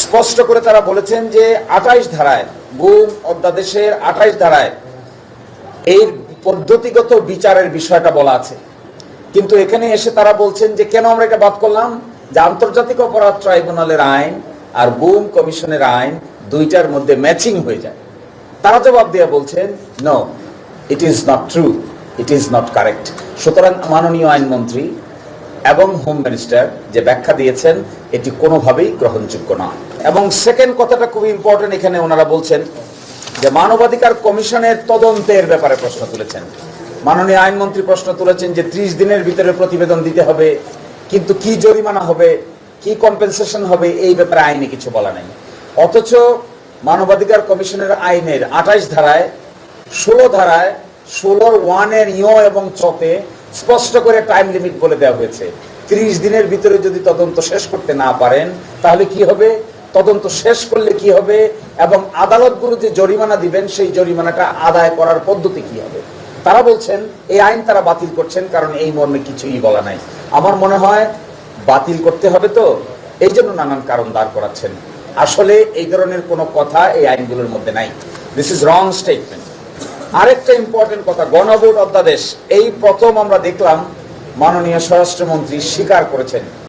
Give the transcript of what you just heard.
স্পষ্ট করে তারা বলেছেন যে 28 ধারায়, গুম অধ্যাদেশের 28 ধারায় এর পদ্ধতিগত বিচারের বিষয়টা বলা আছে। কিন্তু এখানে এসে তারা বলছেন যে কেন আমরা এটা বাদ করলাম, যে আন্তর্জাতিক অপরাধ ট্রাইব্যুনালের আইন আর গুম কমিশনের আইন দুইটার মধ্যে ম্যাচিং হয়ে যায়। তারা জবাব দিয়ে বলছেন no, it is not true, it is not correct. সুতরাং মাননীয় আইনমন্ত্রী এবং হোম মিনিস্টার যে ব্যাখ্যা দিয়েছেন এটি কোনোভাবেই গ্রহণযোগ্য নয়। এবং সেকেন্ড কথাটা খুব ইম্পর্টেন্ট, এখানে ওনারা বলছেন যে মানবাধিকার কমিশনের তদন্তের ব্যাপারে প্রশ্ন তুলেছেন। মাননীয় আইনমন্ত্রী প্রশ্ন তুলেছেন যে 30 দিনের ভিতরে প্রতিবেদন দিতে হবে, কিন্তু কি জরিমানা হবে, কি কম্পেনসেশন হবে, এই ব্যাপারে আইনে কিছু বলা নেই। অথচ মানবাধিকার কমিশনের আইনের 28 ধারায় 16 ধারায় 16 1 ইয় এবং চতে স্পষ্ট করে টাইম লিমিট বলে দেওয়া হয়েছে। 30 দিনের ভিতরে যদি তদন্ত শেষ করতে না পারেন তাহলে কি হবে, তদন্ত শেষ করলে কি হবে, এবং আদালতগুলো যে জরিমানা দিবেন সেই জরিমানাটা আদায় করার পদ্ধতি কি হবে। তারা বলছেন এই আইন তারা বাতিল করছেন কারণ এই মর্মে কিছুই বলা নাই। আমার মনে হয় বাতিল করতে হবে, তো এই জন্য নানান কারণ দাঁড় করাচ্ছেন। আসলে এই ধরনের কোনো কথা এই আইনগুলোর মধ্যে নাই। This is wrong statement. আরেকটা ইম্পর্টেন্ট কথা, গণভোট অধ্যাদেশ এই প্রথম আমরা দেখলাম মাননীয় স্বরাষ্ট্রমন্ত্রী স্বীকার করেছেন